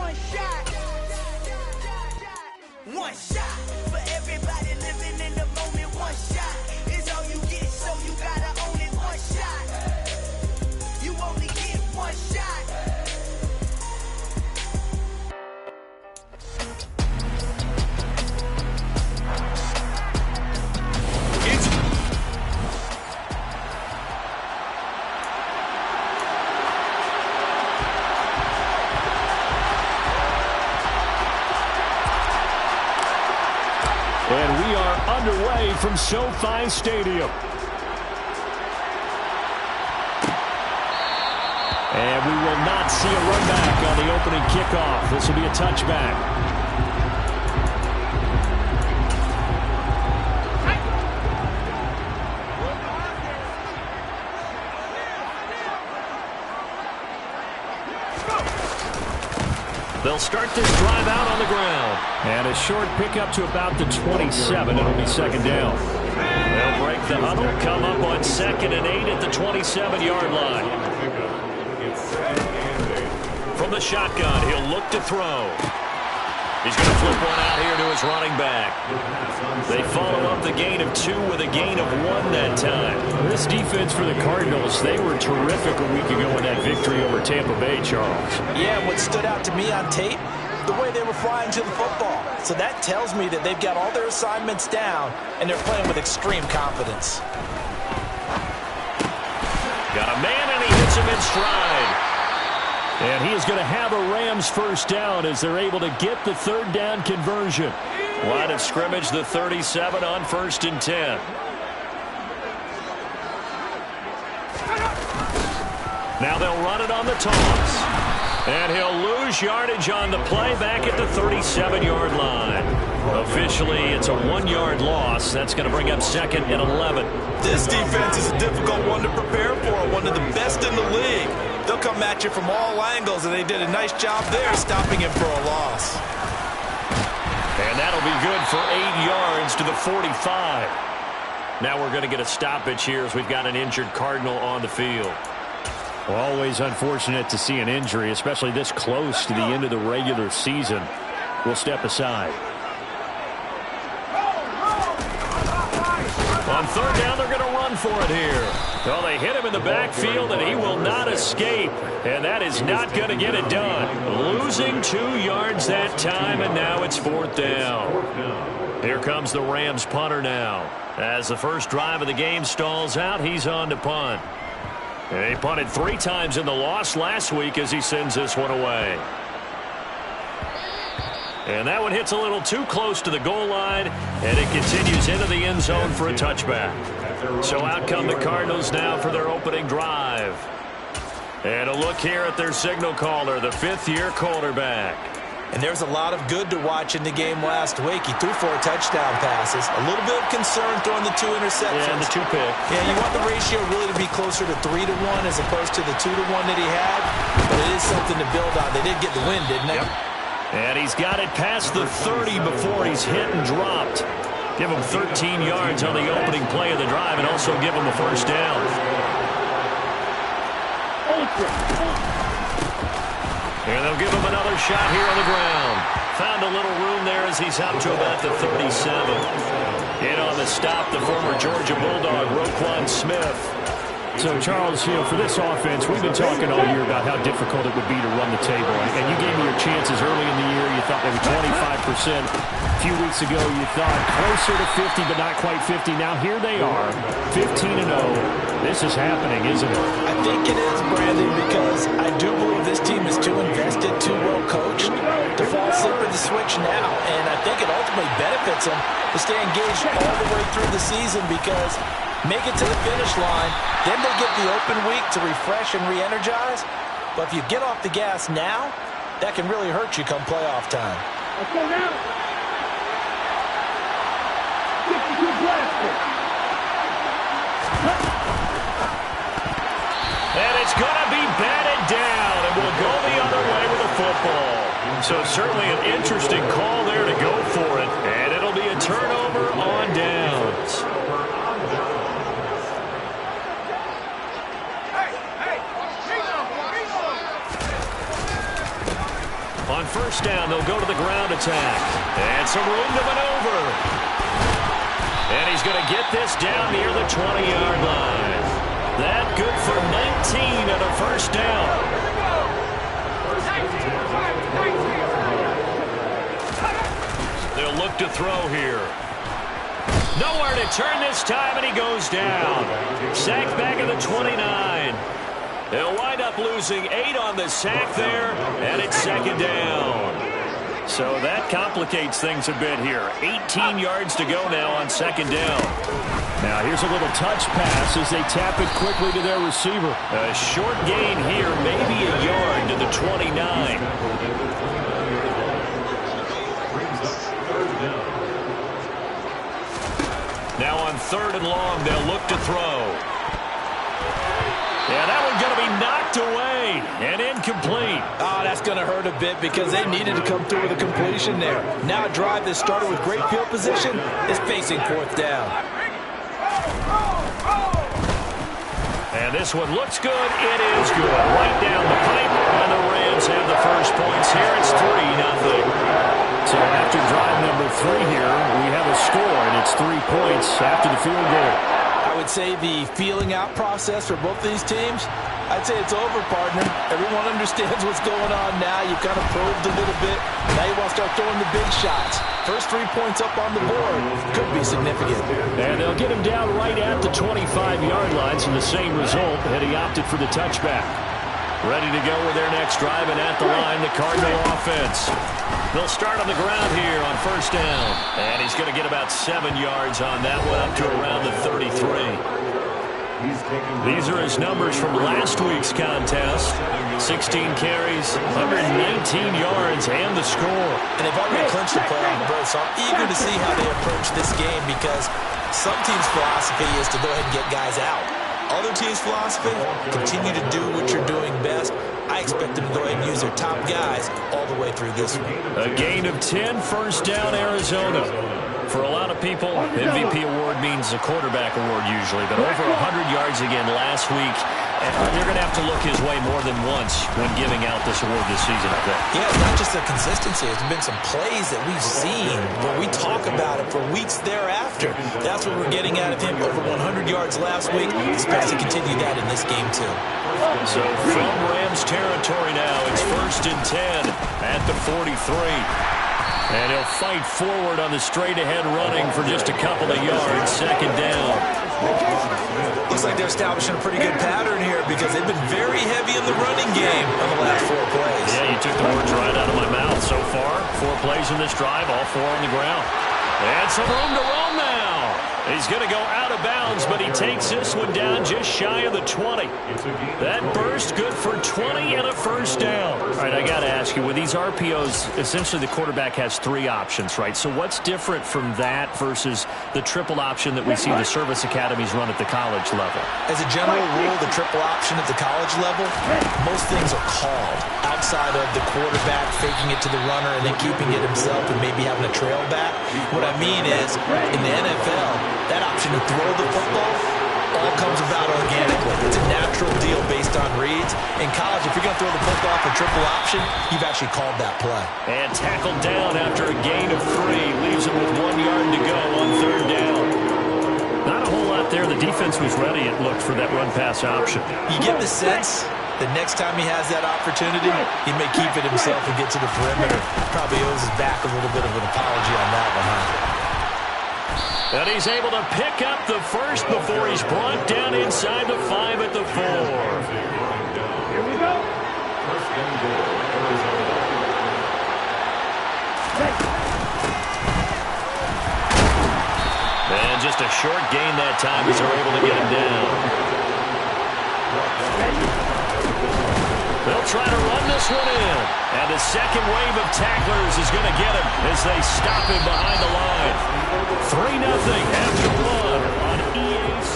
one shot. One shot for everybody living in the moment. One shot is all you get, so you gotta own it. One shot. You only get one shot. And we are underway from SoFi Stadium. And we will not see a run back on the opening kickoff. This will be a touchback. They'll start this drive out on the ground. And a short pickup to about the 27. It'll be second down. They'll break the huddle, come up on 2nd and 8 at the 27-yard line. From the shotgun, he'll look to throw. He's going to flip one out here to his running back. They follow up the gain of 2 with a gain of 1 that time. This defense for the Cardinals, they were terrific a week ago in that victory over Tampa Bay, Charles. Yeah, what stood out to me on tape, the way they were flying to the football. So that tells me that they've got all their assignments down, and they're playing with extreme confidence. Got a man, and he hits him in stride. And he is going to have a Rams first down as they're able to get the third down conversion. Line of scrimmage, the 37 on 1st and 10. Now they'll run it on the toss. And he'll lose yardage on the play back at the 37-yard line. Officially, it's a 1-yard loss. That's going to bring up 2nd and 11. This defense is a difficult one to prepare for, one of the best in the league. They'll come at you from all angles, and they did a nice job there stopping him for a loss. And that'll be good for 8 yards to the 45. Now we're going to get a stoppage here as we've got an injured Cardinal on the field. Always unfortunate to see an injury, especially this close to the end of the regular season. We'll step aside. On 3rd down, they're going to run for it here. Well, they hit him in the backfield, and he will not escape. And that is not going to get it done. Losing 2 yards that time, and now it's 4th down. Here comes the Rams punter now. As the first drive of the game stalls out, he's on to punt. And he punted 3 times in the loss last week as he sends this one away. And that one hits a little too close to the goal line, and it continues into the end zone for a touchback. So out come the Cardinals now for their opening drive. And a look here at their signal caller, the 5th-year quarterback. And there's a lot of good to watch in the game last week. He threw 4 touchdown passes. A little bit of concern throwing the 2 interceptions. Yeah, and the 2 picks. Yeah, you want the ratio really to be closer to 3-1 as opposed to the 2-1 that he had. But it is something to build on. They did get the win, didn't they? Yep. And he's got it past the 30 before he's hit and dropped. Give him 13 yards on the opening play of the drive and also give him a first down. And they'll give him another shot here on the ground. Found a little room there as he's out to about the 37. In on the stop, the former Georgia Bulldog, Roquan Smith. So, Charles, for this offense, we've been talking all year about how difficult it would be to run the table. And you gave me your chances early in the year. You thought they were 25%. A few weeks ago, you thought closer to 50, but not quite 50. Now, here they are, 15-0. This is happening, isn't it? I think it is, Brandon, because I do believe this team is too invested, too well coached to fall asleep at the switch now. And I think it ultimately benefits them to stay engaged all the way through the season because make it to the finish line, then they get the open week to refresh and re-energize. But if you get off the gas now, that can really hurt you come playoff time. Let's go now. 52 blasters. And it's going to be batted down, and we'll go the other way with the football. So certainly an interesting call there to go for it, and it'll be a turnover on downs. On first down, they'll go to the ground attack. And some room to maneuver. And he's going to get this down near the 20-yard line. That good for 19 and a first down. They'll look to throw here. Nowhere to turn this time, and he goes down. Sacked back at the 29. They'll wind up losing 8 on the sack there, and it's second down. So that complicates things a bit here. 18 yards to go now on second down. Now here's a little touch pass as they tap it quickly to their receiver. A short gain here, maybe a yard to the 29. Now on third and long, they'll look to throw. Yeah, that one's going to be knocked away and incomplete. Oh, that's going to hurt a bit because they needed to come through with a completion there. Now a drive that started with great field position is facing fourth down. And this one looks good. It is good. Right down the pipe, and the Rams have the first points here. It's 3-0. So after drive number 3 here, we have a score, and it's 3 points after the field goal. I would say the feeling out process for both these teams, I'd say it's over, partner. Everyone understands what's going on now. You kind of probed a little bit. Now you want to start throwing the big shots. First 3 points up on the board could be significant. And they'll get him down right at the 25-yard line, so the same result, and he opted for the touchback. Ready to go with their next drive, and at the line, the Cardinal offense. They'll start on the ground here on first down. And he's going to get about 7 yards on that one, up to around the 33. These are his numbers from last week's contest. 16 carries, 119 yards, and the score. And they've already clinched the playoff berth, so I'm eager to see how they approach this game because some teams' philosophy is to go ahead and get guys out. Other teams' philosophy, continue to do what you're doing best. I expect them to go ahead and use their top guys all the way through this one. A gain of 10, first down, Arizona. For a lot of people, MVP award means a quarterback award usually, but over 100 yards again last week. And they're going to have to look his way more than once when giving out this award this season, I think. Yeah, it's not just the consistency. There's been some plays that we've seen where we talk about it for weeks thereafter. That's what we're getting out of him. Over 100 yards last week. Expects to continue that in this game, too. So from Rams territory now, it's first and 10 at the 43. And he'll fight forward on the straight-ahead running for just a couple of yards. Second down. Looks like they're establishing a pretty good pattern here because they've been very heavy in the running game on the last 4 plays. Yeah, you took the words right out of my mouth so far. 4 plays in this drive, all 4 on the ground. And some room to roam now. He's going to go out of bounds, but he takes this one down just shy of the 20. That burst good for 20 and a first down. All right, I got to ask you, with these RPOs, essentially the quarterback has 3 options, right? So what's different from that versus the triple option that we see the service academies run at the college level? As a general rule, the triple option at the college level, most things are called outside of the quarterback faking it to the runner and then keeping it himself and maybe having a trail back. What I mean is, in the NFL, that option to throw the football all comes about organically. It's a natural deal based on reads. In college, if you're going to throw the football for triple option, you've actually called that play. And tackled down after a gain of 3. Leaves him with 1 yard to go on third down. Not a whole lot there. The defense was ready, it looked, for that run-pass option. You get the sense the next time he has that opportunity, he may keep it himself and get to the perimeter. Probably owes his back a little bit of an apology on that one, huh? And he's able to pick up the first before he's brought down inside the 5 at the 4. Here we go. And just a short gain that time as they're able to get him down. They'll try to run this one in. And the second wave of tacklers is going to get him as they stop him behind the line. 3-0 after 1 on EA's.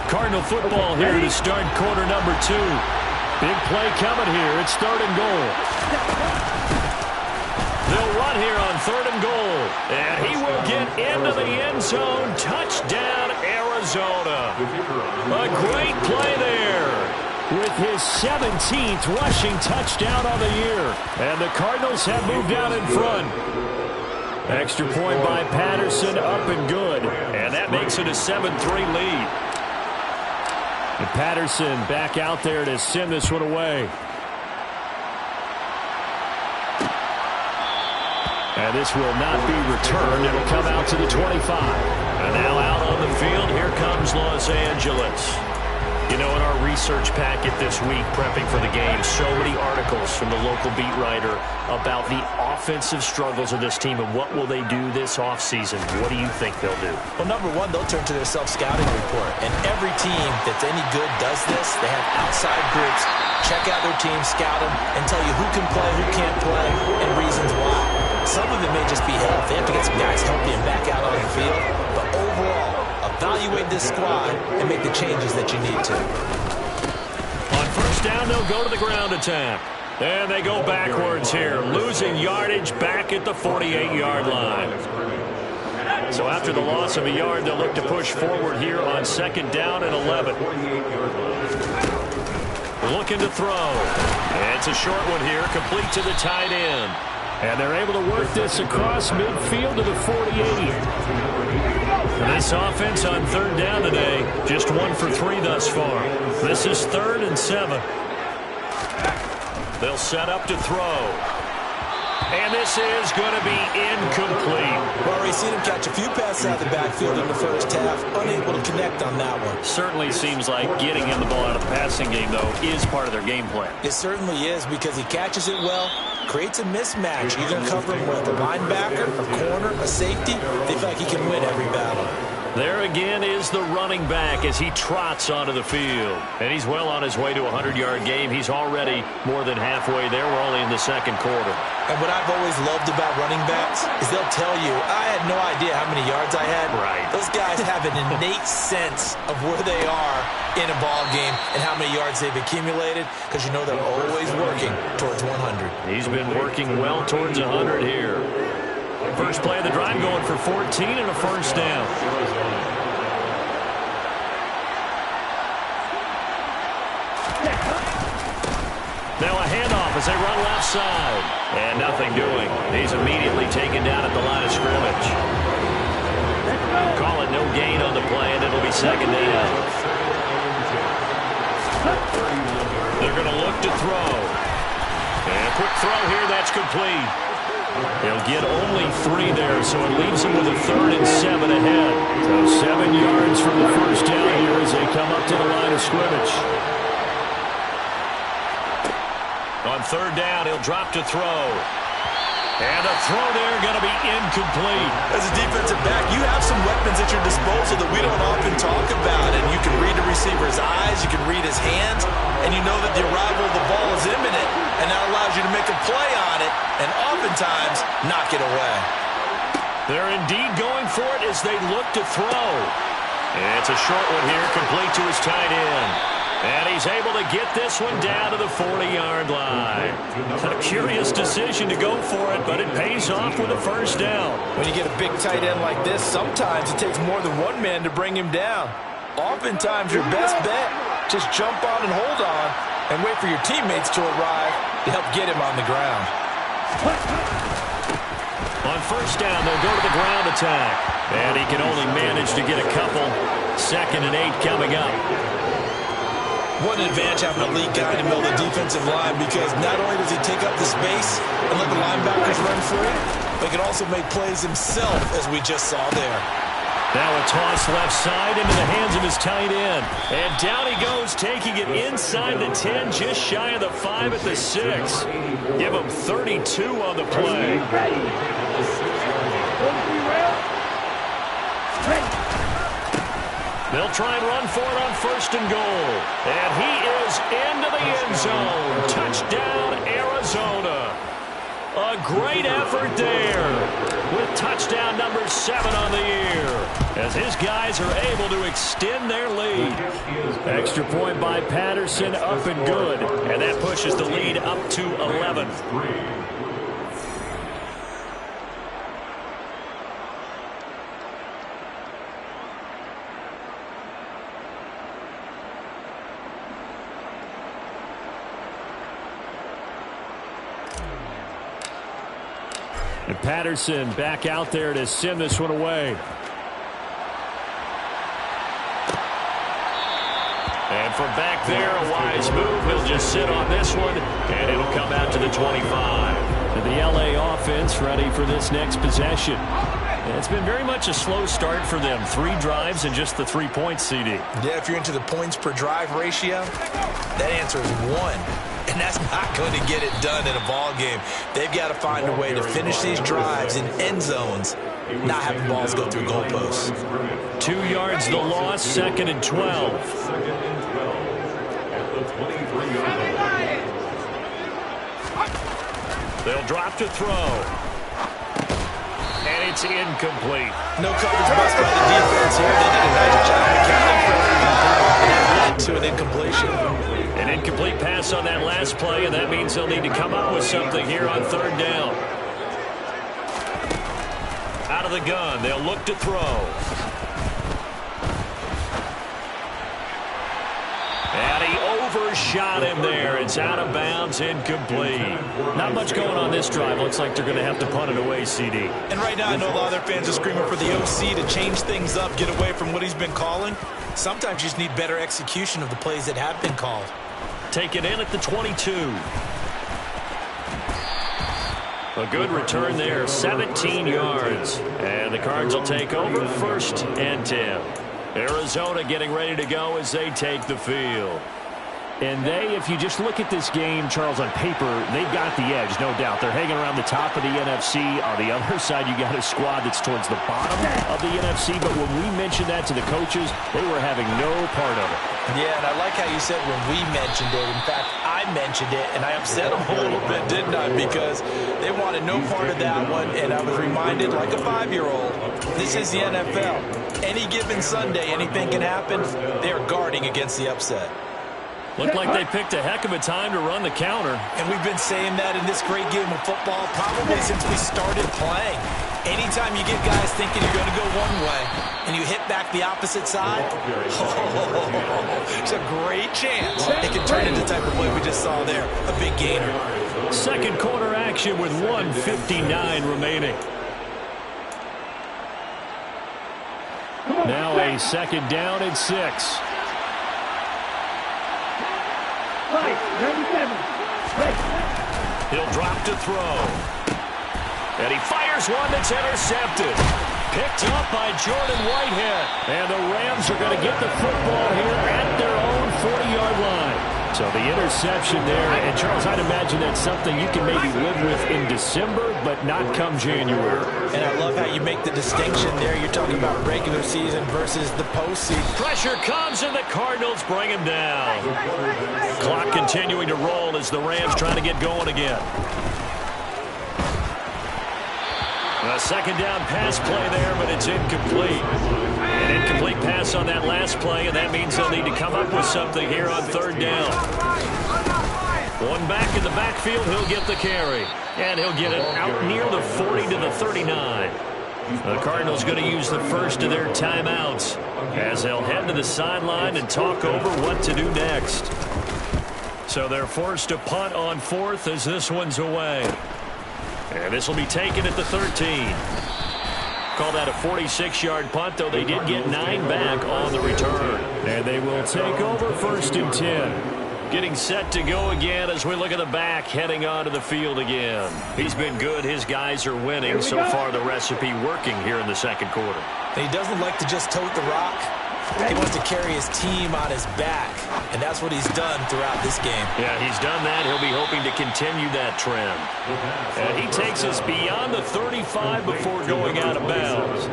Cardinal football here to start quarter number 2. Big play coming here. It's third and goal. They'll run here on third and goal. And he will get into the end zone. Touchdown, Arizona. A great play there. with his 17th rushing touchdown on the year. And the Cardinals have moved out in front. Extra point by Patterson, up and good. And that makes it a 7-3 lead. And Patterson back out there to send this one away. And this will not be returned. It'll come out to the 25. And now out on the field, here comes Los Angeles. You know, in our research packet this week, prepping for the game, so many articles from the local beat writer about the offensive struggles of this team and what will they do this offseason. What do you think they'll do? Well, number one, they'll turn to their self-scouting report. And every team that's any good does this. They have outside groups, check out their team, scout them, and tell you who can play, who can't play, and reasons why. Some of it may just be health. They have to get some guys healthy and back out on the field. But overall, evaluate this squad and make the changes that you need to. On first down, they'll go to the ground attack. And they go backwards here, losing yardage back at the 48-yard line. So after the loss of a yard, they'll look to push forward here on second down and 11. Looking to throw. And it's a short one here, complete to the tight end. And they're able to work this across midfield to the 48. And this offense on third down today, just 1 for 3 thus far. This is 3rd and 7. They'll set up to throw. And this is going to be incomplete. Well, we've seen him catch a few passes out of the backfield in the first half, unable to connect on that one. Certainly seems like getting him the ball out of the passing game, though, is part of their game plan. It certainly is, because he catches it well, creates a mismatch. You're going to cover him with a linebacker, a corner, a safety. They feel like he can win every battle. There again is the running back as he trots onto the field. And he's well on his way to a 100-yard game. He's already more than halfway there. We're only in the second quarter. And what I've always loved about running backs is they'll tell you, I had no idea how many yards I had. Right. Those guys have an innate sense of where they are in a ball game and how many yards they've accumulated, because you know they're always working towards 100. He's been working well towards 100 here. First play of the drive going for 14 and a first down. Now a handoff as they run left side. And nothing doing. He's immediately taken down at the line of scrimmage. Call it no gain on the play, and it'll be second down. They're going to look to throw. And a quick throw here, that's complete. They'll get only 3 there, so it leaves them with a 3rd and 7 ahead. So 7 yards from the first down here as they come up to the line of scrimmage. On third down, he'll drop to throw. And the throw there going to be incomplete. As a defensive back, you have some weapons at your disposal that we don't often talk about. And you can read the receiver's eyes, you can read his hands, and you know that the arrival of the ball is imminent. And that allows you to make a play on it and oftentimes knock it away. They're indeed going for it as they look to throw. And it's a short one here, complete to his tight end. And he's able to get this one down to the 40-yard line. A curious decision to go for it, but it pays off with a first down. When you get a big tight end like this, sometimes it takes more than one man to bring him down. Oftentimes, your best bet, just jump on and hold on and wait for your teammates to arrive to help get him on the ground. On first down, they'll go to the ground attack. And he can only manage to get a couple. 2nd and 8 coming up. What an advantage having a lead guy in the middle of the defensive line, because not only does he take up the space and let the linebackers run free, but he can also make plays himself, as we just saw there. Now a toss left side into the hands of his tight end. And down he goes, taking it inside the 10, just shy of the 5 at the 6. Give him 32 on the play. They'll try and run for it on 1st and goal. And he is into the end zone. Touchdown, Arizona. A great effort there with touchdown number 7 on the year as his guys are able to extend their lead. Extra point by Patterson, up and good. And that pushes the lead up to 11. And Patterson back out there to send this one away. And from back there, a wise move. He'll just sit on this one, and it'll come out to the 25. And the LA offense ready for this next possession. And it's been very much a slow start for them. 3 drives and just the 3 points, CD. Yeah, if you're into the points per drive ratio, that answer is 1. And that's not going to get it done in a ball game. They've got to find a way to finish these drives in end zones, not have the balls go through goalposts. 2 yards the loss, 2nd and 12. They'll drop to throw. And it's incomplete. No coverage bust by the defense here. They did a nice job accounting for everything. That led to an incompletion. An incomplete pass on that last play, and that means they'll need to come up with something here on 3rd down. Out of the gun, they'll look to throw. And he overshot him there. It's out of bounds, incomplete. Not much going on this drive. Looks like they're going to have to punt it away, CD. And right now I know a lot of their fans are screaming for the OC to change things up, get away from what he's been calling. Sometimes you just need better execution of the plays that have been called. Take it in at the 22. A good return there, 17 yards. And the Cards will take over 1st and 10. Arizona getting ready to go as they take the field. And they, if you just look at this game, Charles, on paper, they've got the edge, no doubt. They're hanging around the top of the NFC. On the other side, you got a squad that's towards the bottom of the NFC. But when we mentioned that to the coaches, they were having no part of it. Yeah, and I like how you said when we mentioned it. In fact, I mentioned it, and I upset them a little bit, didn't I? Because they wanted no part of that one, and I was reminded, like a 5-year-old, this is the NFL. Any given Sunday, anything can happen. They are guarding against the upset. Looked like they picked a heck of a time to run the counter. And we've been saying that in this great game of football probably since we started playing. Anytime you get guys thinking you're going to go one way and you hit back the opposite side, it's a great chance it can turn into the type of play we just saw there, a big gainer. 2nd quarter action with 1:59 remaining. Now a 2nd down and 6. He'll drop to throw. And he fires one that's intercepted. Picked up by Jordan Whitehead. And the Rams are going to get the football here at their own 40-yard line. So the interception there. And, Charles, I'd imagine that's something you can maybe live with in December, but not come January. And I love how you make the distinction there. You're talking about regular season versus the postseason. Pressure comes, and the Cardinals bring him down. Clock continuing to roll as the Rams trying to get going again. A 2nd down pass play there, but it's incomplete. An incomplete pass on that last play, and that means they'll need to come up with something here on 3rd down. One back in the backfield, he'll get the carry. And he'll get it out near the 40 to the 39. The Cardinals going to use the first of their timeouts as they'll head to the sideline and talk over what to do next. So they're forced to punt on 4th as this one's away. And this will be taken at the 13. Call that a 46-yard punt, though they did get 9 back on the return. And they will take over 1st and 10. Getting set to go again as we look at the back heading onto the field again. He's been good. His guys are winning. So far, the recipe working here in the 2nd quarter. He doesn't like to just tote the rock. He wants to carry his team on his back, and that's what he's done throughout this game. Yeah, he's done that. He'll be hoping to continue that trend. And he takes us beyond the 35 before going out of bounds.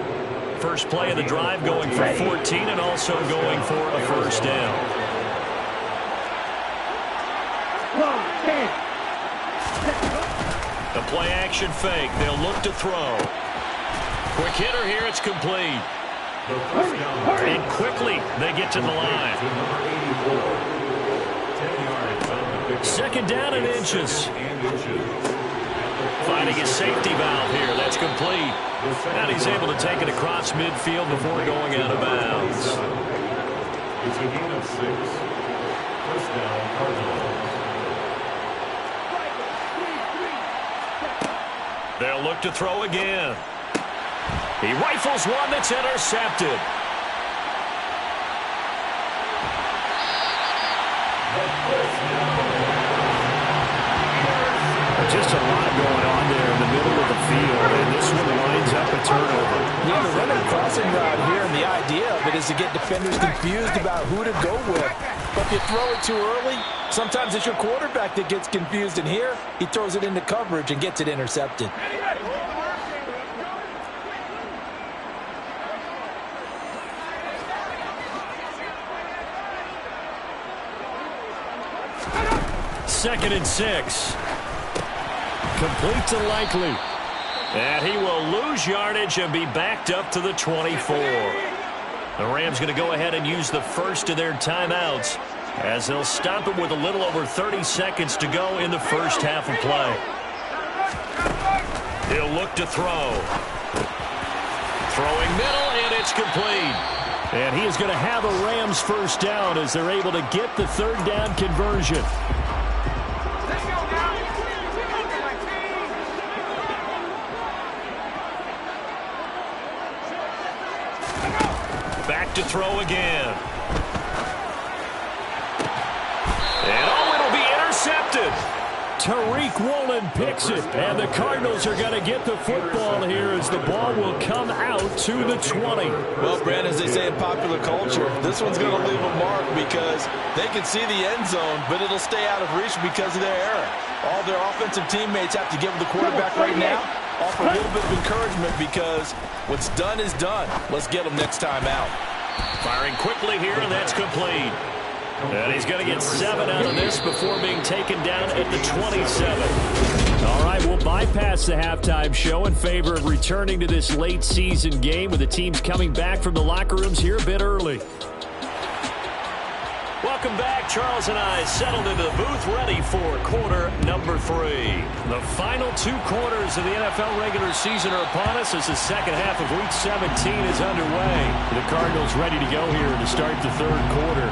First play of the drive going for 14 and also going for a 1st down. The play action fake. They'll look to throw. Quick hitter here. It's complete. And quickly they get to the line. 2nd down and inches. Finding his safety valve here. That's complete. And he's able to take it across midfield before going out of bounds. It's a gain of 6. 1st down, Cardinals. They'll look to throw again. He rifles one that's intercepted. Just a lot going on there in the middle of the field, and this one winds up a turnover. Yeah, the running crossing route here, and the idea of it is to get defenders confused about who to go with. But if you throw it too early, sometimes it's your quarterback that gets confused, and here he throws it into coverage and gets it intercepted. Second and 6. Complete to Likely. And he will lose yardage and be backed up to the 24. The Rams going to go ahead and use the first of their timeouts as they'll stop it with a little over 30 seconds to go in the first half of play. He'll look to throw. Throwing middle, and it's complete. And he is going to have a Rams first down as they're able to get the third down conversion. Back to throw again. And it'll be intercepted. Tariq Woolen picks it, and the Cardinals are going to get the football here as the ball will come out to the 20. Well, Brandon, as they say in popular culture, this one's going to leave a mark because they can see the end zone, but it'll stay out of reach because of their error. All their offensive teammates have to give the quarterback right now offer a little bit of encouragement because what's done is done. Let's get them next time out. Firing quickly here, and that's complete. And he's going to get 7 out of this before being taken down at the 27. All right, we'll bypass the halftime show in favor of returning to this late season game with the teams coming back from the locker rooms here a bit early. Welcome back. Charles and I settled into the booth ready for quarter number 3. The final 2 quarters of the NFL regular season are upon us as the second half of Week 17 is underway. The Cardinals ready to go here to start the third quarter.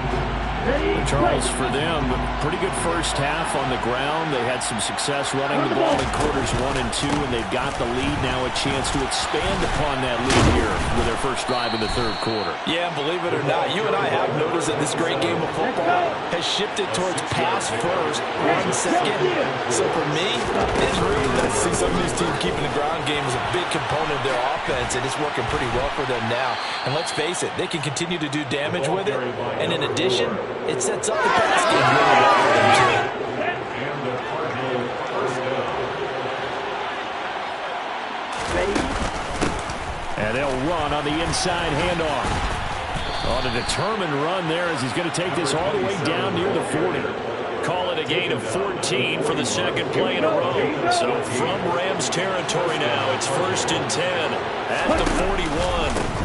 Charles, for them, pretty good first half on the ground. They had some success running the ball in quarters 1 and 2, and they've got the lead now, a chance to expand upon that lead here with their first drive in the third quarter. Yeah, believe it or not, you and I have noticed that this great game of football has shifted towards pass first, run second. So for me, it's really nice to see some of these teams keeping the ground game as a big component of their offense, and it's working pretty well for them now. And let's face it, they can continue to do damage with it, and in addition, it sets up the pass game really well for them, too. And they'll run on the inside handoff. On a determined run there as he's going to take this all the way down near the 40. Call it a gain of 14 for the second play in a row. So from Rams territory now, it's 1st and 10 at the 41.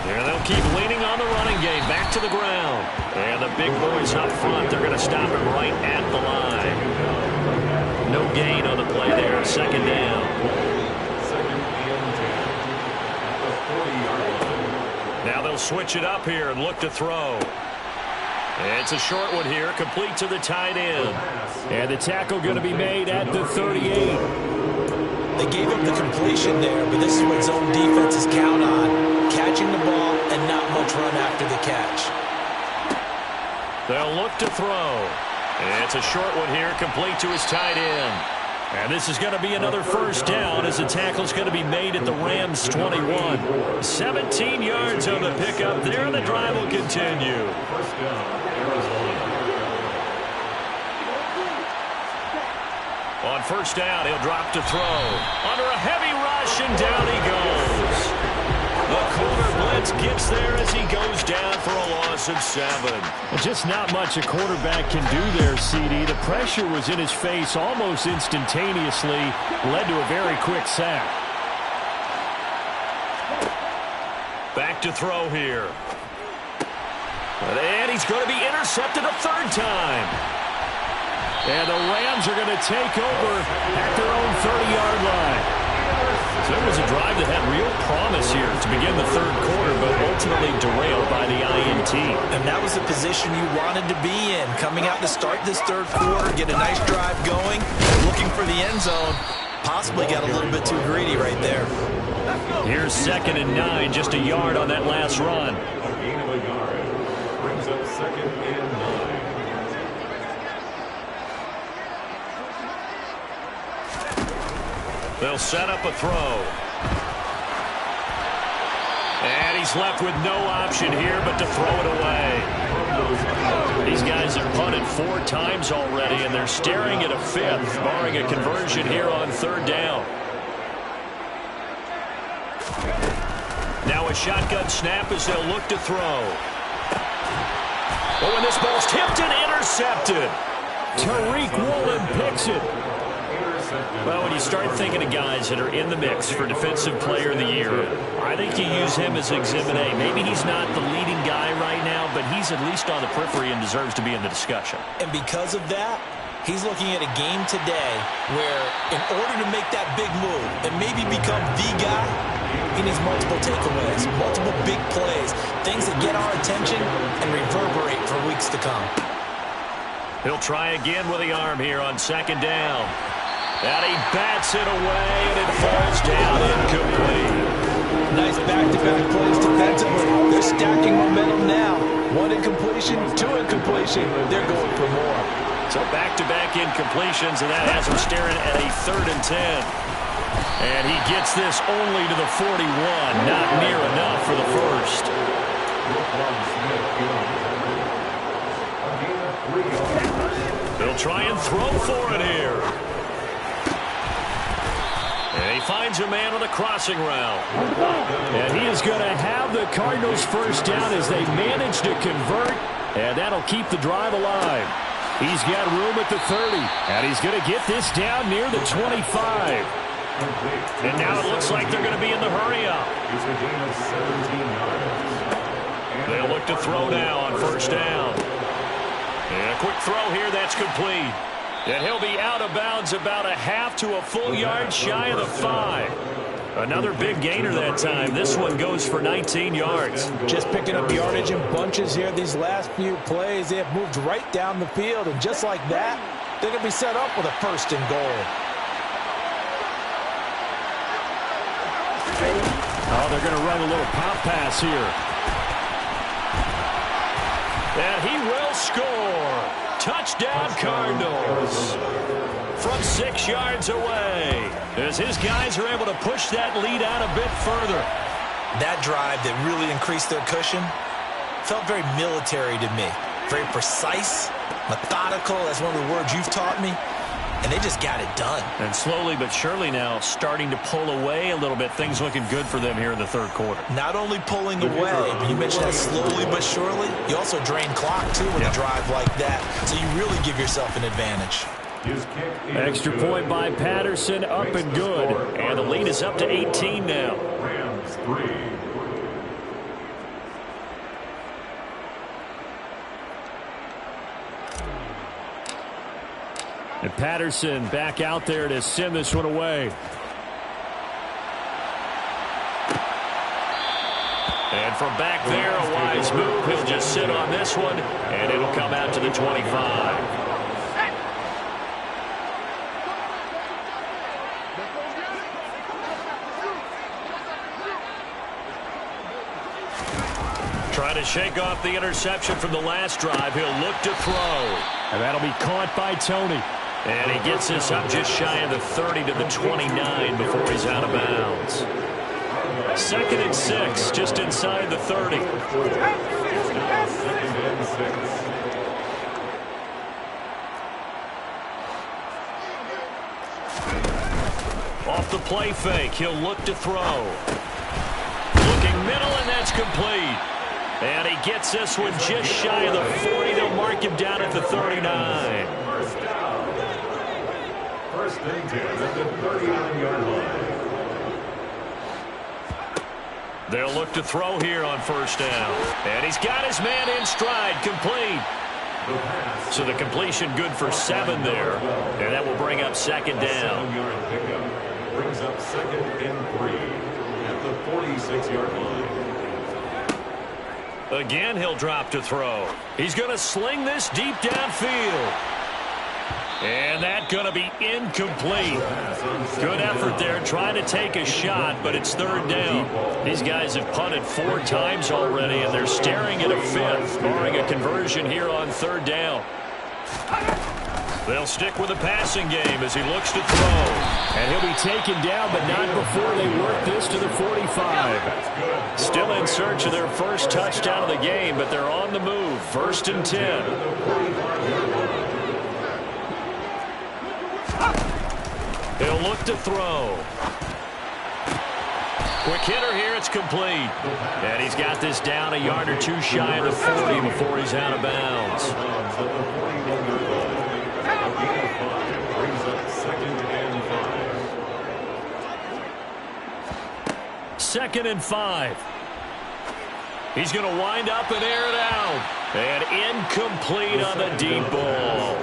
And they'll keep leaning on the running game, back to the ground. And the big boys up front, they're going to stop him right at the line. No gain on the play there, second down. Now they'll switch it up here and look to throw. It's a short one here, complete to the tight end. And the tackle going to be made at the 38. They gave up the completion there, but this is what zone defenses count on. Catching the ball and not much run after the catch. They'll look to throw. It's a short one here, complete to his tight end. And this is going to be another first down as the tackle's going to be made at the Rams 21. 17 yards on the pickup there, and the drive will continue. First down, Arizona. On first down, he'll drop to throw. Under a heavy rush, and down he goes. The corner blitz gets there as he goes down for a loss of 7. Just not much a quarterback can do there, CD. The pressure was in his face almost instantaneously, led to a very quick sack. Back to throw here. And he's going to be intercepted a third time. And the Rams are going to take over at their own 30-yard line. So it was a drive that had real promise here to begin the third quarter, but ultimately derailed by the INT. And that was the position you wanted to be in. Coming out to start this third quarter, get a nice drive going, looking for the end zone. possibly got a little bit too greedy right there. Here's 2nd and 9, just a yard on that last run. A gain of a yard. Brings up 2nd and 9. They'll set up a throw. And he's left with no option here but to throw it away. These guys have punted 4 times already, and they're staring at a 5th, barring a conversion here on 3rd down. Now a shotgun snap as they'll look to throw. Oh, and this ball's tipped and intercepted. Tariq Woolen picks it. Well, when you start thinking of guys that are in the mix for Defensive Player of the Year, I think you use him as Exhibit A. Maybe he's not the leading guy right now, but he's at least on the periphery and deserves to be in the discussion. And because of that, he's looking at a game today where in order to make that big move and maybe become the guy, he needs multiple takeaways, multiple big plays, things that get our attention and reverberate for weeks to come. He'll try again with the arm here on 2nd down. And he bats it away, and it falls down incomplete. Nice back-to-back plays defensively. They're stacking momentum now. 1 incompletion, 2 incompletion. They're going for more. So back-to-back incompletions, and that has him staring at a 3rd and 10. And he gets this only to the 41. Not near enough for the first. They'll try and throw for it here. And he finds a man on the crossing route. And he is going to have the Cardinals first down as they manage to convert. And that'll keep the drive alive. He's got room at the 30. And he's going to get this down near the 25. And now it looks like they're going to be in the hurry-up. It's a gain of 17 yards. They'll look to throw now on 1st down. And a quick throw here that's complete. And he'll be out of bounds about a half to a full yard shy of the 5. Another big gainer that time. This one goes for 19 yards. Just picking up yardage in bunches here these last few plays. They have moved right down the field, and just like that, they're going to be set up with a 1st and goal. Oh, they're going to run a little pop pass here. And he will score. Touchdown, Cardinals. From 6 yards away. As his guys are able to push that lead out a bit further. That drive that really increased their cushion felt very military to me. Very precise, methodical. That's one of the words you've taught me. And they just got it done. And slowly but surely now starting to pull away a little bit. Things looking good for them here in the 3rd quarter. Not only pulling away, but you mentioned that slowly but surely. You also drain clock, too, with a drive like that. So you really give yourself an advantage. Extra point by Patterson, up and good. And the lead is up to 18 now. Rams 3. And Patterson back out there to send this one away. And from back there, a wise move. He'll just sit on this one, and it'll come out to the 25. Trying to shake off the interception from the last drive. He'll look to throw. And that'll be caught by Tony. And he gets this up just shy of the 30 to the 29 before he's out of bounds. 2nd and 6, just inside the 30. Off the play fake, he'll look to throw. Looking middle, and that's complete. And he gets this one just shy of the 40. They'll mark him down at the 39. First and 10 at the 39-yard line. They'll look to throw here on 1st down. And he's got his man in stride, complete. So the completion good for 7 there. And that will bring up 2nd down. 7-yard pickup brings up 2nd and 3 at the 46-yard line. Again, he'll drop to throw. He's going to sling this deep downfield. And that's going to be incomplete. Good effort there trying to take a shot, but it's third down. These guys have punted 4 times already, and they're staring at a 5th, barring a conversion here on third down. They'll stick with the passing game as he looks to throw. And he'll be taken down, but not before they work this to the 45. Still in search of their first touchdown of the game, but they're on the move. 1st and 10. He'll look to throw. Quick hitter here, it's complete. And he's got this down a yard or 2 shy of the 40 before he's out of bounds. Second and 5. He's going to wind up and air it out. And incomplete on the deep ball.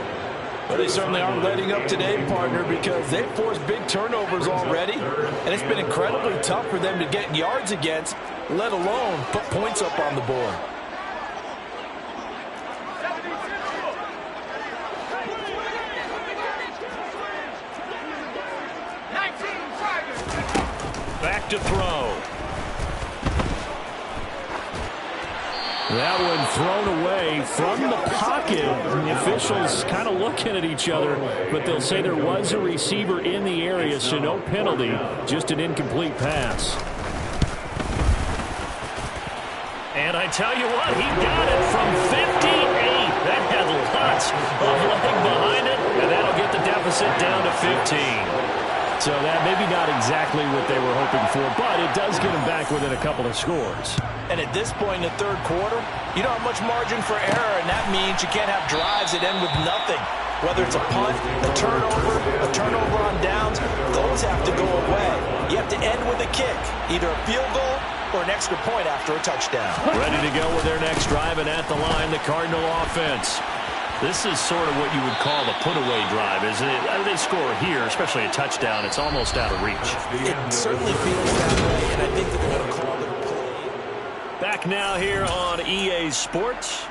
Well, they certainly aren't letting up today, partner, because they've forced big turnovers already, and it's been incredibly tough for them to get yards against, let alone put points up on the board. Back to throw. That one thrown away from the pocket. The officials kind of looking at each other, but they'll say there was a receiver in the area, so no penalty, just an incomplete pass. And I tell you what, he got it from 58. That had lots of leg behind it, and that'll get the deficit down to 15. So that maybe not exactly what they were hoping for, but it does get them back within a couple of scores. And at this point in the third quarter, you don't have much margin for error, and that means you can't have drives that end with nothing. Whether it's a punt, a turnover on downs, those have to go away. You have to end with a kick, either a field goal or an extra point after a touchdown. Ready to go with their next drive, and at the line, the Cardinal offense. This is sort of what you would call a put-away drive, isn't it? They score here, especially a touchdown. It's almost out of reach. It certainly feels that way, and I think that they're going to call it a play. Back now here on EA Sports.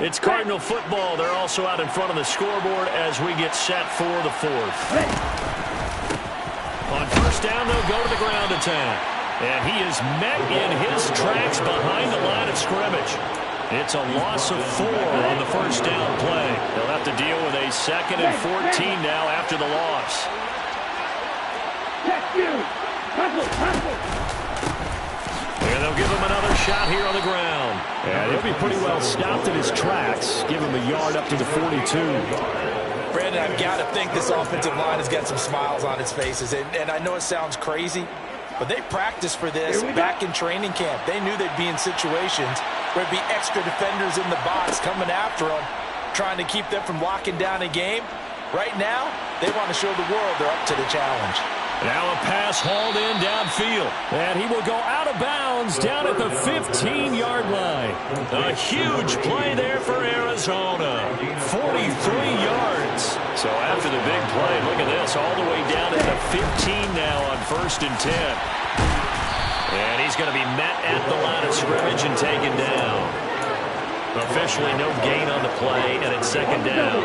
It's Cardinal football. They're also out in front of the scoreboard as we get set for the 4th. On first down, they'll go to the ground attack. And he is met in his tracks behind the line of scrimmage. It's a loss of 4 on the first down play. They'll have to deal with a 2nd and 14 now after the loss. And they'll give him another shot here on the ground. And he'll be pretty well stopped in his tracks. Give him a yard up to the 42. Brandon, I've got to think this offensive line has got some smiles on its faces. And I know it sounds crazy, but they practiced for this back in training camp. They knew they'd be in situations where there'd be extra defenders in the box coming after them, trying to keep them from locking down a game. Right now, they want to show the world they're up to the challenge. Now a pass hauled in downfield. And he will go out of bounds down at the 15-yard line. A huge play there for Arizona. 43 yards. So after the big play, look at this, all the way down at the 15 now on 1st and 10. And he's going to be met at the line of scrimmage and taken down. Officially no gain on the play, and it's 2nd down.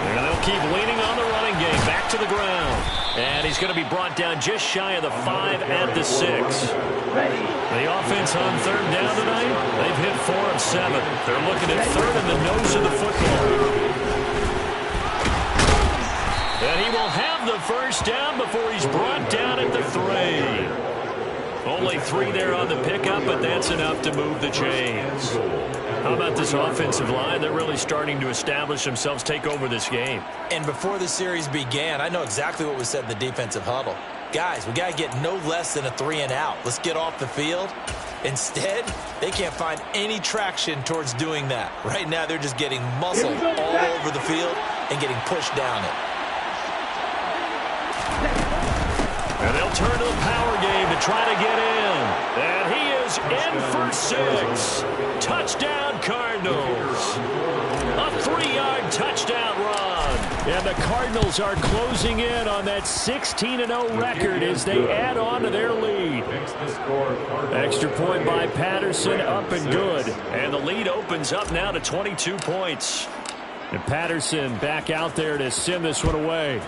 And they'll keep leaning on the running game. Back to the ground. And he's going to be brought down just shy of the 5 at the 6. The offense on 3rd down tonight, they've hit 4 of 7. They're looking at 3rd in the nose of the football. And he will have the first down before he's brought down at the 3. Only 3 there on the pickup, but that's enough to move the chains. How about this offensive line? They're really starting to establish themselves, take over this game. And before the series began, I know exactly what was said in the defensive huddle. Guys, we got to get no less than a 3 and out. Let's get off the field. Instead, they can't find any traction towards doing that. Right now, they're just getting muscled all over the field and getting pushed down it. And they'll turn to the power game to try to get in. And he is in for 6. Touchdown, Cardinals. A 3-yard touchdown run. And the Cardinals are closing in on that 16-0 record as they add on to their lead. Extra point by Patterson, up and good. And the lead opens up now to 22 points. And Patterson back out there to send this one away.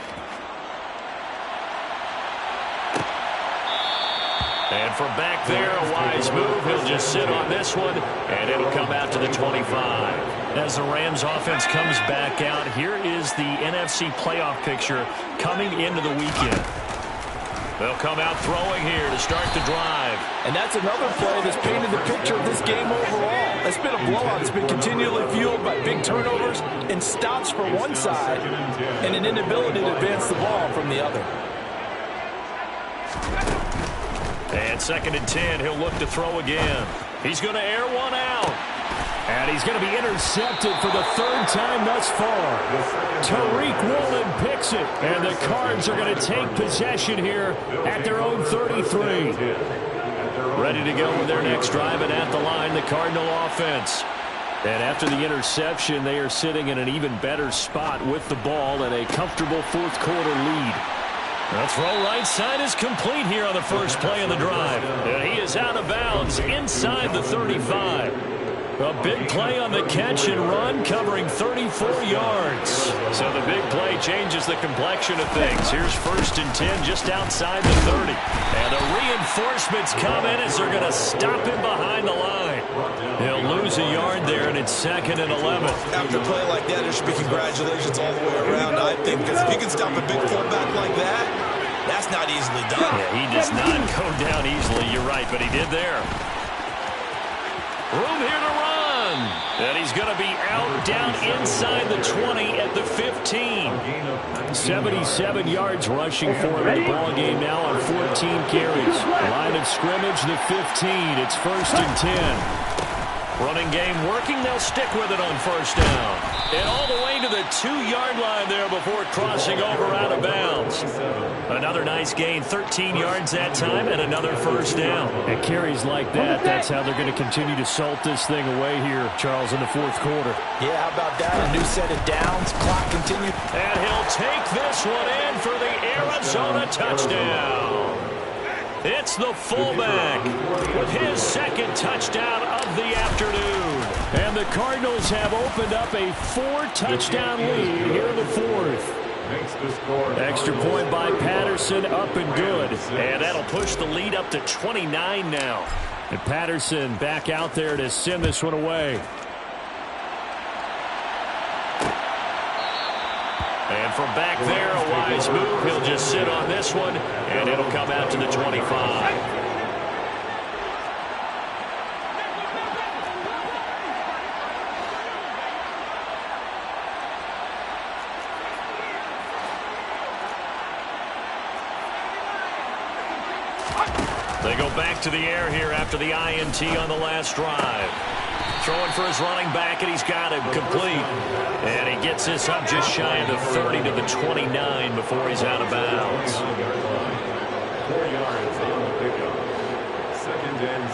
And from back there, a wise move. He'll just sit on this one, and it'll come out to the 25. As the Rams offense comes back out, here is the NFC playoff picture coming into the weekend. They'll come out throwing here to start the drive. And that's another play that's painted the picture of this game overall. It's been a blowout. It's been continually fueled by big turnovers and stops for one side and an inability to advance the ball from the other. And 2nd and 10, he'll look to throw again. He's going to air one out. And he's going to be intercepted for the 3rd time thus far. Tariq Woolen picks it. And the Cards are going to take possession here at their own 33. Ready to go with their next drive, and at the line, the Cardinal offense. And after the interception, they are sitting in an even better spot with the ball and a comfortable 4th quarter lead. The throw right side is complete here on the first play of the drive. And he is out of bounds inside the 35. A big play on the catch and run, covering 34 yards. So the big play changes the complexion of things. Here's 1st and 10 just outside the 30. And the reinforcements come in as they're going to stop him behind the line. He'll lose a yard there, and it's 2nd and 11. After a play like that, there should be congratulations all the way around, I think, because if you can stop a big fullback like that, that's not easily done. Yeah, he does not go down easily, you're right, but he did there. Room here to run. And he's going to be out down inside the 20 at the 15. 77 yards rushing for him in the ball game now on 14 carries. Line of scrimmage, the 15. It's 1st and 10. Running game working. They'll stick with it on 1st down. And all the way to the 2-yard line there before crossing over out of bounds. Another nice gain, 13 yards that time, and another 1st down. And carries like that, that's how they're going to continue to salt this thing away here, Charles, in the 4th quarter. Yeah, how about that? A new set of downs. Clock continues. And he'll take this one in for the Arizona touchdown. It's the fullback with his 2nd touchdown of the afternoon. And the Cardinals have opened up a 4-touchdown lead here in the 4th. Extra point by Patterson, up and good. And that'll push the lead up to 29 now. And Patterson back out there to send this one away. And from back there, a wise move. He'll just sit on this one, and it'll come out to the 25. They go back to the air here after the INT on the last drive. Throwing for his running back, and he's got him complete. And he gets this up just shy of the 30 to the 29 before he's out of bounds. 4 yards on the pickup. 2nd and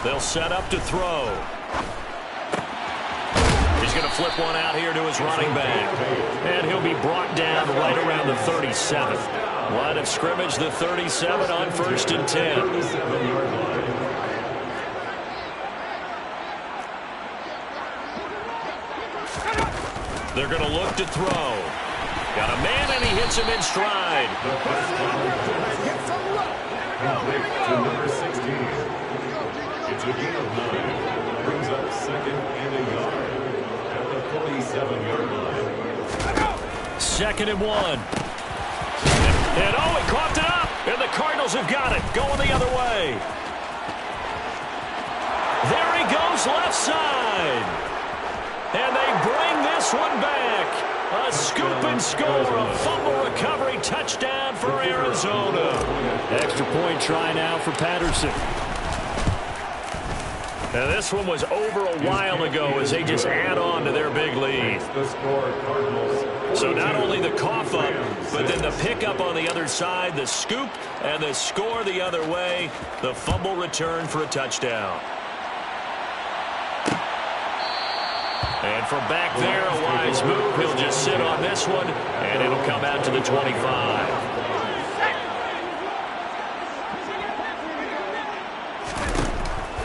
6. They'll set up to throw. He's going to flip one out here to his running back. And he'll be brought down right around the 37. Line of scrimmage, the 37 on 1st and 10. They're going to look to throw. Got a man, and he hits him in stride. To number 16. It's a gain of 9. Brings up 2nd and a yard at the 47-yard line. 2nd and 1. And oh, he coughed it up. And the Cardinals have got it. Going the other way. There he goes, left side. And they bring this one back. A scoop and score. A fumble recovery touchdown for Arizona. Extra point try now for Patterson. Now this one was over a while ago as they just add on to their big lead. The score, Cardinals. So not only the cough up, but then the pickup on the other side, the scoop, and the score the other way. The fumble return for a touchdown. And from back there, a wise move. He'll just sit on this one, and it'll come out to the 25.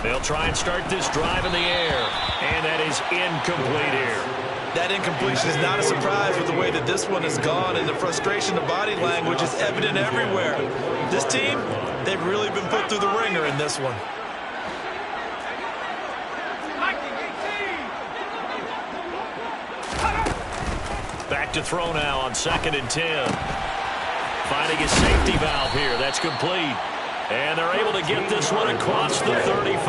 They'll try and start this drive in the air, and that is incomplete here. That incompletion is not a surprise with the way that this one has gone, and the frustration, the body language is evident everywhere. This team, they've really been put through the ringer in this one. Back to throw now on 2nd and 10. Finding his safety valve here. That's complete. And they're able to get this one across the 35.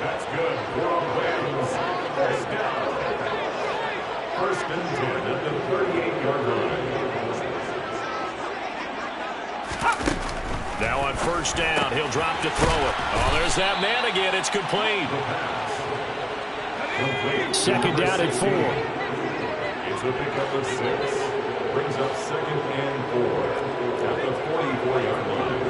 That's good. 4 wins. First down. 1st and 10 at the 38-yard line. Now on 1st down, he'll drop to throw it. Oh, there's that man again. It's complete. 2nd down and 4. It's a pickup of 6. Brings up 2nd and 4 at the 44-yard line.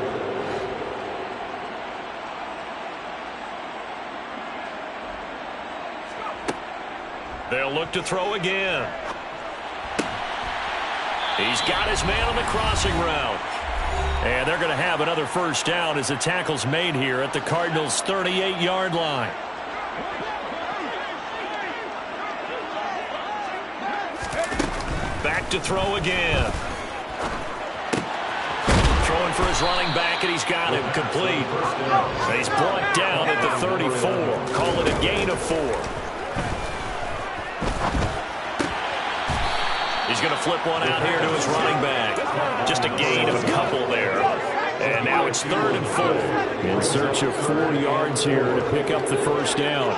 They'll look to throw again. He's got his man on the crossing route. And they're going to have another 1st down as the tackle's made here at the Cardinals' 38-yard line. Back to throw again. Throwing for his running back, and he's got him complete. He's brought down at the 34. Call it a gain of 4. He's going to flip one out here to his running back. Just a gain of a couple there. And now it's 3rd and 4. In search of 4 yards here to pick up the 1st down.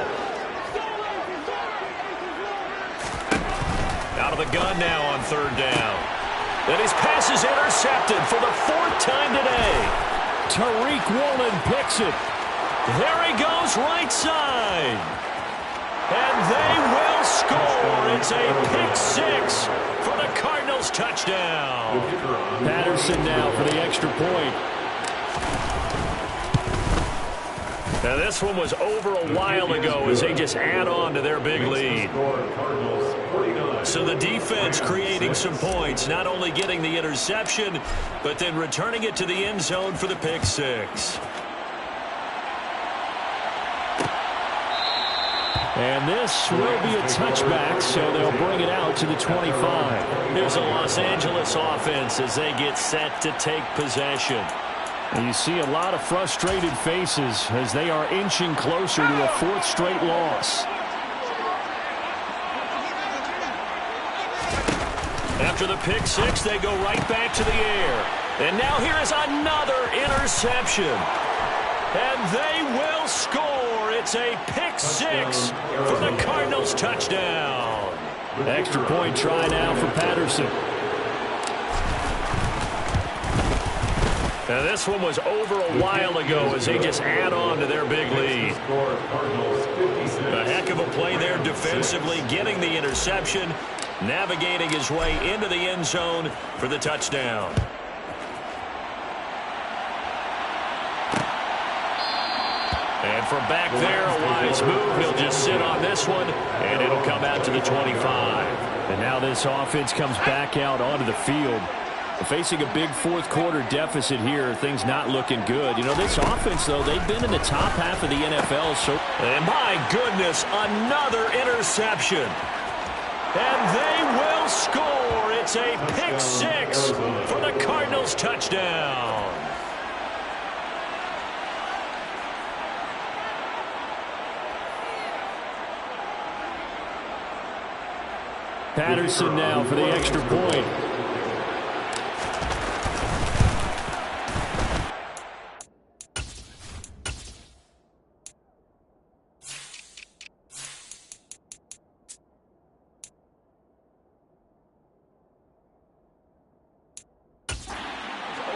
Out of the gun now on 3rd down. And his pass is intercepted for the 4th time today. Tariq Woolen picks it. There he goes right side. And they will score. It's a pick 6 for the Cardinals touchdown. Patterson now for the extra point. Now this one was over a while ago as they just add on to their big lead. So the defense creating some points, not only getting the interception, but then returning it to the end zone for the pick 6. And this will be a touchback, so they'll bring it out to the 25. Here's a Los Angeles offense as they get set to take possession. And you see a lot of frustrated faces as they are inching closer to a 4th straight loss. After the pick 6, they go right back to the air. And now here is another interception. And they will score. It's a pick 6 for the Cardinals touchdown. Extra point try now for Patterson. Now this one was over a while ago as they just add on to their big lead. A heck of a play there defensively, getting the interception, navigating his way into the end zone for the touchdown. And from back there, a wise move. He'll just sit on this one, and it'll come out to the 25. And now this offense comes back out onto the field. Facing a big 4th quarter deficit here, things not looking good. You know, this offense, though, they've been in the top half of the NFL. And my goodness, another interception. And they will score. It's a pick 6 for the Cardinals touchdown. Patterson now for the extra point.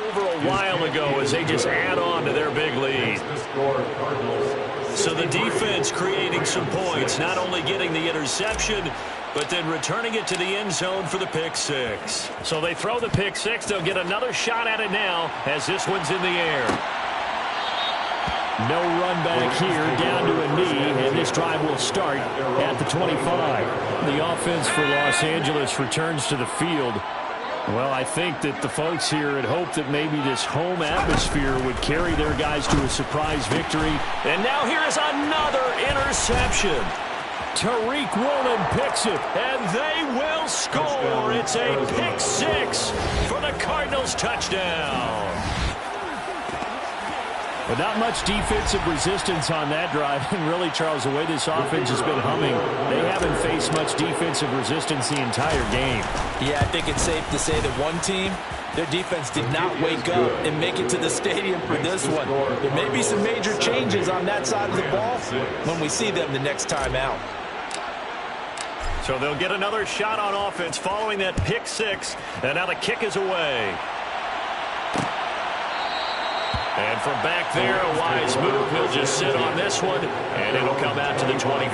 Over a while ago as they just add on to their big lead. So the defense creating some points, not only getting the interception, but then returning it to the end zone for the pick 6. So they throw the pick 6. They'll get another shot at it now as this one's in the air. No run back here, down to a knee, and this drive will start at the 25. The offense for Los Angeles returns to the field. Well, I think that the folks here had hoped that maybe this home atmosphere would carry their guys to a surprise victory. And now here's another interception. Tariq Woolen picks it, and they will score. It's a pick six for the Cardinals touchdown. But not much defensive resistance on that drive. And really, Charles, the way this offense has been humming, they haven't faced much defensive resistance the entire game. Yeah, I think it's safe to say that one team, their defense did not wake up and make it to the stadium for this one. There may be some major changes on that side of the ball when we see them the next time out. So they'll get another shot on offense following that pick six. And now the kick is away. And from back there, a wise move. He'll just sit on this one, and it'll come out to the 25.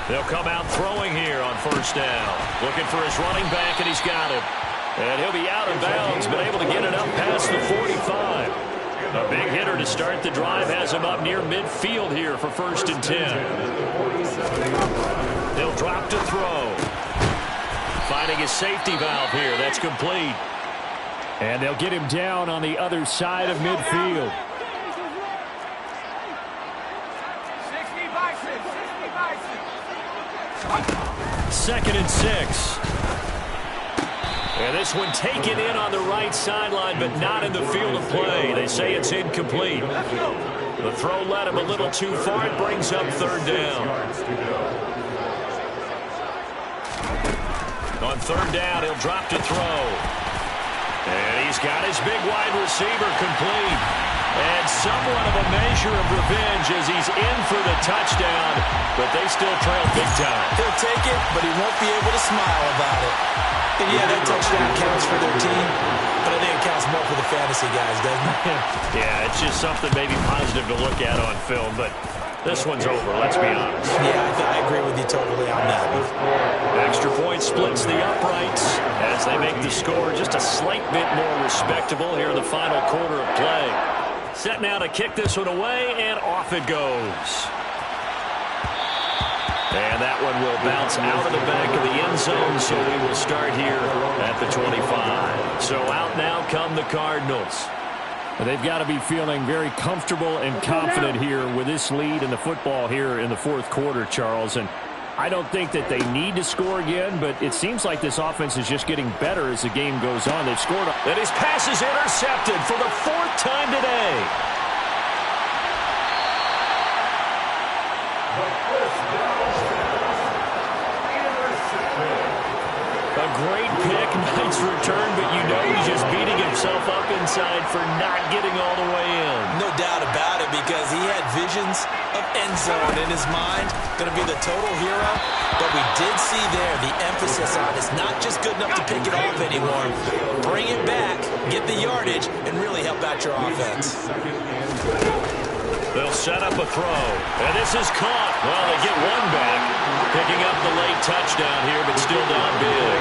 They'll come out throwing here on first down. Looking for his running back, and he's got him. And he'll be out of bounds, but able to get it up past the 45. A big hitter to start the drive has him up near midfield here for 1st and 10. They'll drop to throw. Finding his safety valve here. That's complete. And they'll get him down on the other side of midfield. 2nd and 6. And this one taken in on the right sideline, but not in the field of play. They say it's incomplete. The throw led him a little too far. It brings up 3rd down. On 3rd down, he'll drop to throw. And he's got his big wide receiver complete. And somewhat of a measure of revenge as he's in for the touchdown, but they still trail big time. He'll take it, but he won't be able to smile about it. And yeah, that touchdown counts for their team, but I think it counts more for the fantasy guys, doesn't it? Yeah, it's just something maybe positive to look at on film, but this one's over, let's be honest. Yeah, I agree with you totally on that. Extra point splits the uprights as they make the score just a slight bit more respectable here in the final quarter of play. Set now to kick this one away, and off it goes. And that one will bounce out of the back of the end zone, so we will start here at the 25. So out now come the Cardinals. They've got to be feeling very comfortable and confident here with this lead in the football here in the 4th quarter, Charles. And I don't think that they need to score again, but it seems like this offense is just getting better as the game goes on. They've scored. And his pass is intercepted for the 4th time today. A great pick, nice return, but you know he's just beating himself up inside for not getting all the way in. No doubt about it, because he had visions of end zone in his mind. Going to be the total hero, but we did see there the emphasis on it's not just good enough to pick it off anymore. Bring it back, get the yardage, and really help out your offense. They'll set up a throw, and this is caught. Well, they get one back, picking up the late touchdown here, but still down big.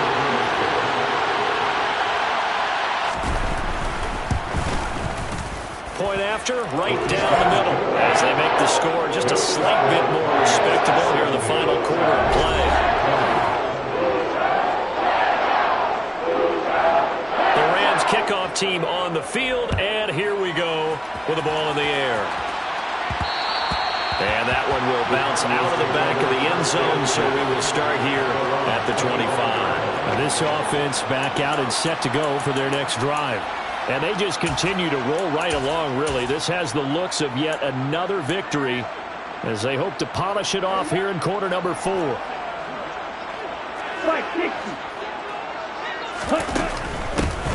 Point after, right down the middle, as they make the score just a slight bit more respectable here in the final quarter of play. The Rams kickoff team on the field, and here we go with the ball in the air. And that one will bounce out of the back of the end zone, so we will start here at the 25. Now this offense back out and set to go for their next drive. And they just continue to roll right along, really. This has the looks of yet another victory as they hope to polish it off here in quarter number 4.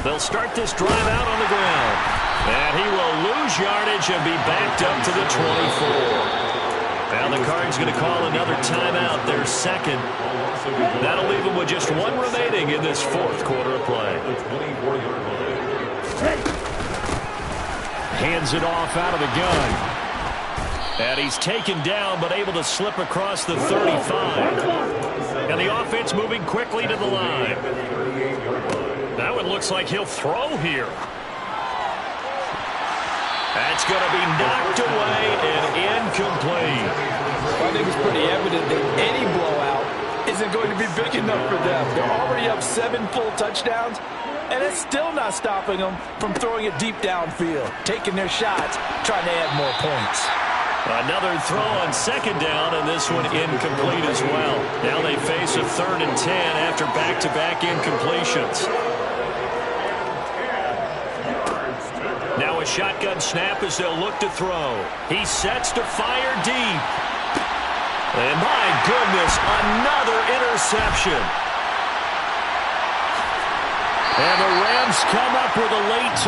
They'll start this drive out on the ground. And he will lose yardage and be backed up to the 24. Now the Cards going to call another timeout, their 2nd. That'll leave them with just one remaining in this 4th quarter of play. Hands it off out of the gun. And he's taken down but able to slip across the 35. And the offense moving quickly to the line. That one looks like he'll throw here. That's going to be knocked away and incomplete. I think it's pretty evident that any blowout isn't going to be big enough for them. They're already up 7 full touchdowns, and it's still not stopping them from throwing it deep downfield, taking their shots, trying to add more points. Another throw on second down, and this one incomplete as well. Now they face a 3rd and 10 after back-to-back incompletions. Now a shotgun snap as they'll look to throw. He sets to fire deep. And my goodness, another interception. And the Rams come up with a late turn.